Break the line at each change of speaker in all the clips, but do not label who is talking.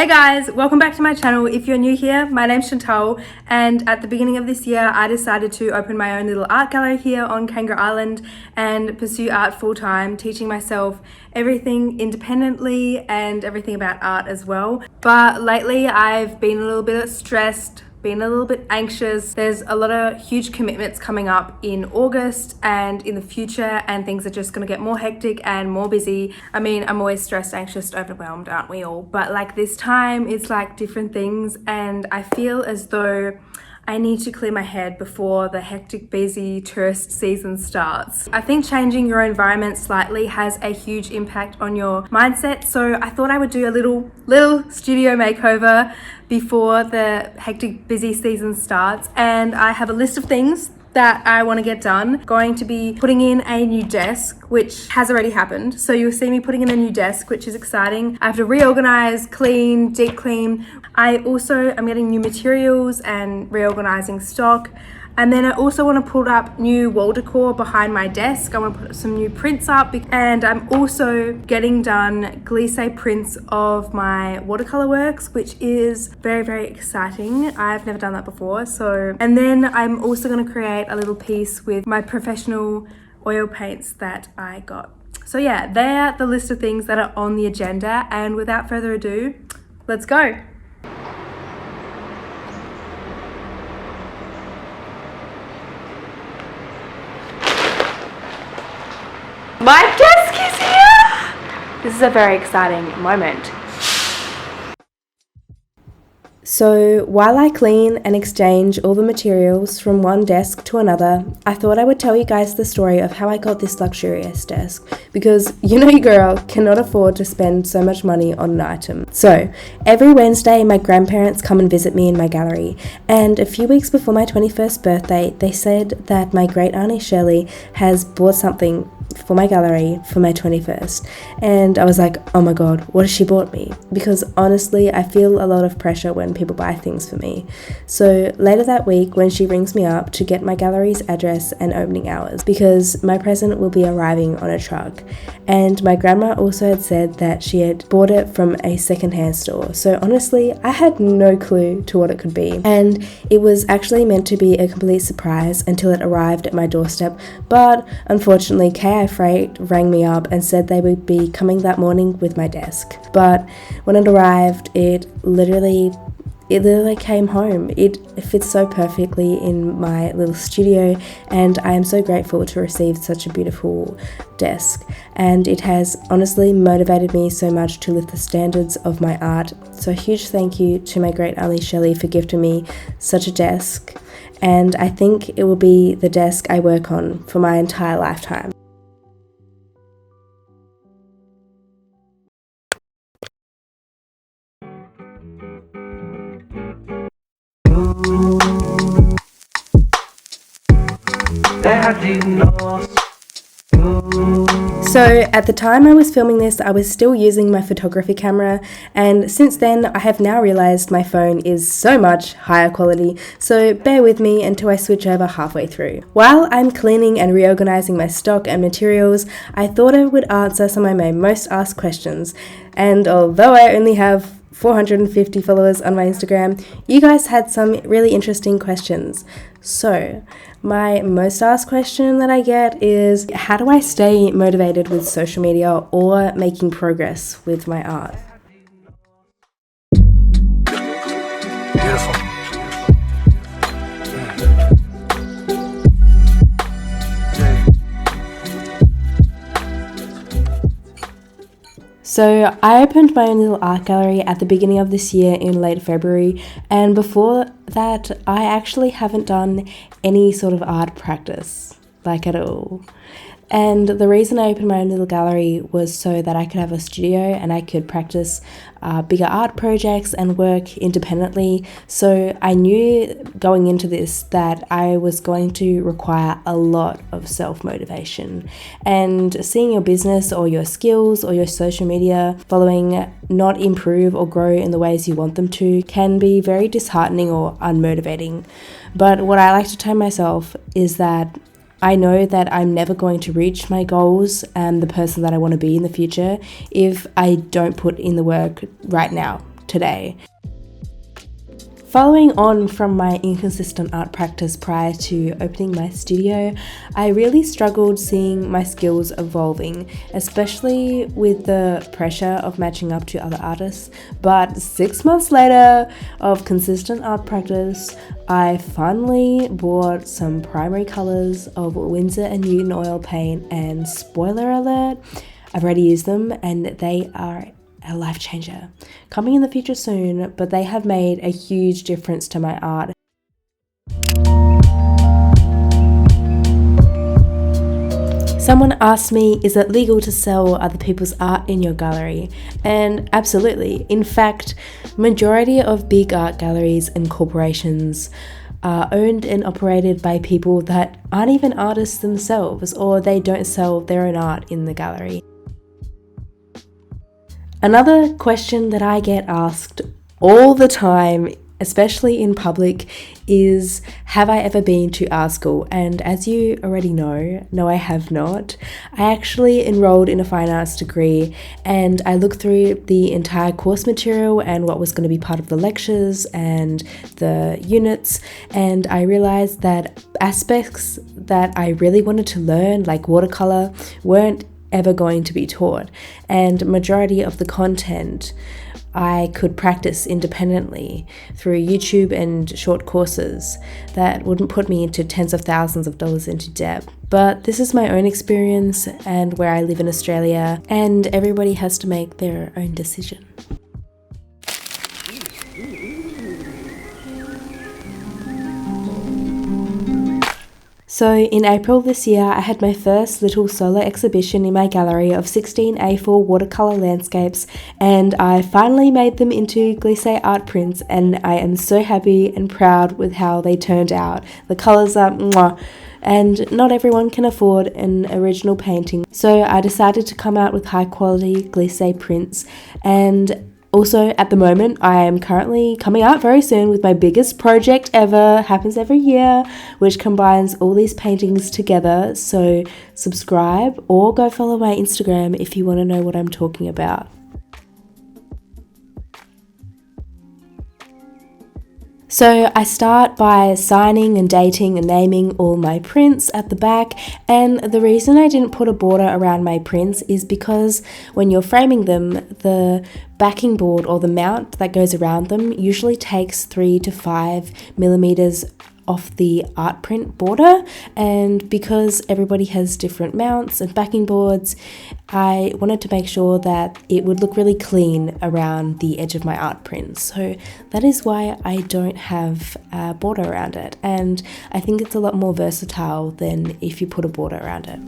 Hey guys, welcome back to my channel. If you're new here, my name's Chantal, and at the beginning of this year I decided to open my own little art gallery here on Kangaroo Island and pursue art full-time, teaching myself everything independently and everything about art as well. But lately I've been a little bit stressed, been a little bit anxious. There's a lot of huge commitments coming up in August and in the future, and things are just gonna get more hectic and more busy. I mean, I'm always stressed, anxious, overwhelmed, aren't we all? But like this time, it's like different things, and I feel as though I need to clear my head before the hectic, busy tourist season starts. I think changing your environment slightly has a huge impact on your mindset. So I thought I would do a little studio makeover before the hectic, busy season starts. And I have a list of things that I want to get done. Going to be putting in a new desk, which has already happened. So you'll see me putting in a new desk, which is exciting. I have to reorganize, clean, deep clean. I also am getting new materials and reorganizing stock. And then I also want to put up new wall decor behind my desk. I want to put some new prints up, and I'm also getting done glisse prints of my watercolor works, which is very, very exciting. I've never done that before. And then I'm also going to create a little piece with my professional oil paints that I got. So yeah, they're the list of things that are on the agenda. And without further ado, let's go. My desk is here! This is a very exciting moment. So while I clean and exchange all the materials from one desk to another, I thought I would tell you guys the story of how I got this luxurious desk, because you know your girl cannot afford to spend so much money on an item. So every Wednesday my grandparents come and visit me in my gallery, and a few weeks before my 21st birthday they said that my great auntie Shirley has bought something for my gallery for my 21st, and I was like, oh my god, what has she bought me? Because honestly I feel a lot of pressure when people buy things for me. So later that week, when she rings me up to get my gallery's address and opening hours, because my present will be arriving on a truck, and my grandma also had said that she had bought it from a secondhand store. So honestly I had no clue to what it could be, and it was actually meant to be a complete surprise until it arrived at my doorstep. But unfortunately KI Freight rang me up and said they would be coming that morning with my desk. But when it arrived, it literally came home. It fits so perfectly in my little studio, and I am so grateful to receive such a beautiful desk. And it has honestly motivated me so much to lift the standards of my art. So a huge thank you to my great auntie Shelley for gifting me such a desk, and I think it will be the desk I work on for my entire lifetime. So at the time I was filming this, I was still using my photography camera, and since then I have now realized my phone is so much higher quality, so bear with me until I switch over halfway through. While I'm cleaning and reorganizing my stock and materials, I thought I would answer some of my most asked questions, and although I only have 450 followers on my Instagram, you guys had some really interesting questions. So my most asked question that I get is, how do I stay motivated with social media or making progress with my art?
Beautiful.
So I opened my own little art gallery at the beginning of this year in late February, and before that I actually haven't done any sort of art practice, like at all. And the reason I opened my own little gallery was so that I could have a studio and I could practice bigger art projects and work independently. So I knew going into this that I was going to require a lot of self-motivation. And seeing your business or your skills or your social media following not improve or grow in the ways you want them to can be very disheartening or unmotivating. But what I like to tell myself is that I know that I'm never going to reach my goals and the person that I want to be in the future if I don't put in the work right now today. Following on from my inconsistent art practice prior to opening my studio, I really struggled seeing my skills evolving, especially with the pressure of matching up to other artists. But 6 months later of consistent art practice, I finally bought some primary colours of Winsor & Newton oil paint, and spoiler alert, I've already used them and they are a life changer. Coming in the future soon, but they have made a huge difference to my art. Someone asked me, is it legal to sell other people's art in your gallery? And absolutely. In fact, majority of big art galleries and corporations are owned and operated by people that aren't even artists themselves, or they don't sell their own art in the gallery. Another question that I get asked all the time, especially in public, is have I ever been to art school? And as you already know, no, I have not. I actually enrolled in a fine arts degree, and I looked through the entire course material and what was going to be part of the lectures and the units, and I realized that aspects that I really wanted to learn, like watercolour, weren't ever going to be taught, and majority of the content I could practice independently through YouTube and short courses that wouldn't put me into tens of thousands of dollars into debt. But this is my own experience and where I live in Australia, and everybody has to make their own decision. So in April this year, I had my first little solo exhibition in my gallery of 16 A4 watercolour landscapes, and I finally made them into glisse art prints, and I am so happy and proud with how they turned out. The colours are mwah, and not everyone can afford an original painting, so I decided to come out with high quality glisse prints. And also, at the moment, I am currently coming out very soon with my biggest project ever, happens every year, which combines all these paintings together. So subscribe or go follow my Instagram if you want to know what I'm talking about. So I start by signing and dating and naming all my prints at the back, and the reason I didn't put a border around my prints is because when you're framing them, the backing board or the mount that goes around them usually takes 3 to 5 millimeters off the art print border, and because everybody has different mounts and backing boards, I wanted to make sure that it would look really clean around the edge of my art print. So that is why I don't have a border around it, and I think it's a lot more versatile than if you put a border around it.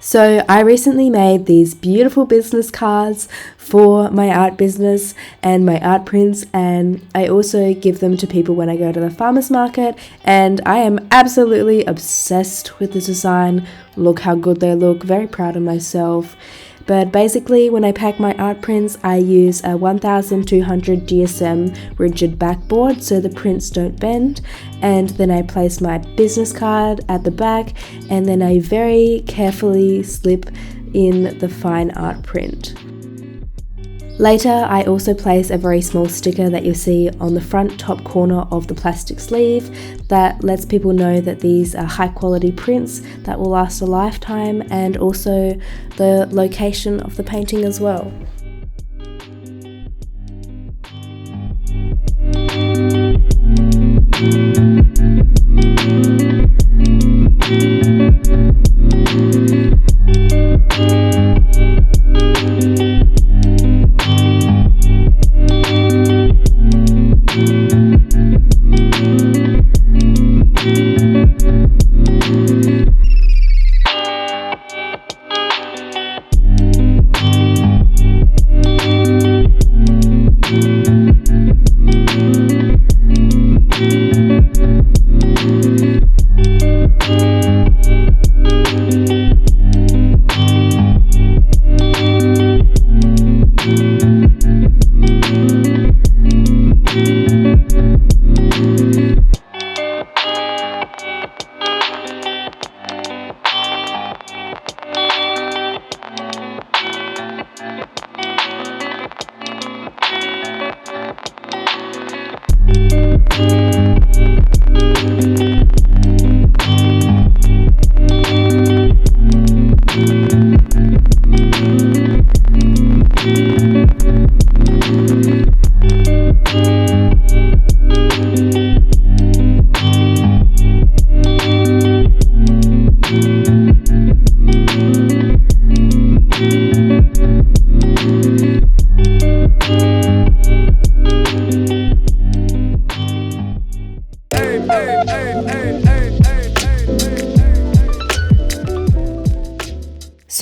So I recently made these beautiful business cards for my art business and my art prints, and I also give them to people when I go to the farmer's market, and I am absolutely obsessed with the design. Look how good they look, very proud of myself. But basically, when I pack my art prints, I use a 1200 GSM rigid backboard so the prints don't bend, and then I place my business card at the back, and then I very carefully slip in the fine art print. Later, I also place a very small sticker that you'll see on the front top corner of the plastic sleeve that lets people know that these are high quality prints that will last a lifetime, and also the location of the painting as well.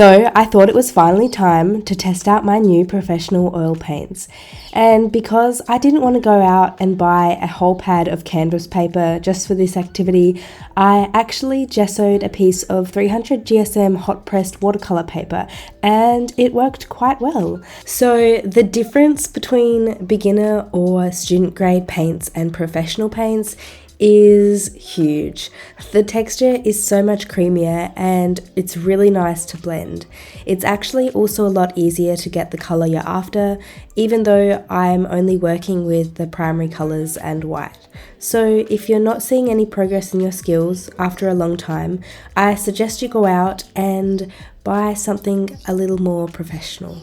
So I thought it was finally time to test out my new professional oil paints. And because I didn't want to go out and buy a whole pad of canvas paper just for this activity, I actually gessoed a piece of 300 GSM hot pressed watercolour paper, and it worked quite well. So the difference between beginner or student grade paints and professional paints is huge. The texture is so much creamier and it's really nice to blend. It's actually also a lot easier to get the colour you're after, even though I'm only working with the primary colours and white. So if you're not seeing any progress in your skills after a long time, I suggest you go out and buy something a little more professional.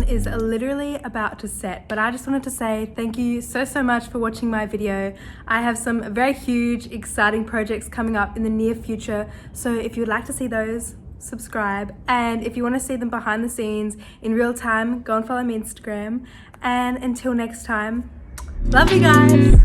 Is literally about to set, but I just wanted to say thank you so much for watching my video. I have some very huge exciting projects coming up in the near future, so if you would like to see those, subscribe, and if you want to see them behind the scenes in real time, go and follow me on Instagram. And until next time, love you guys.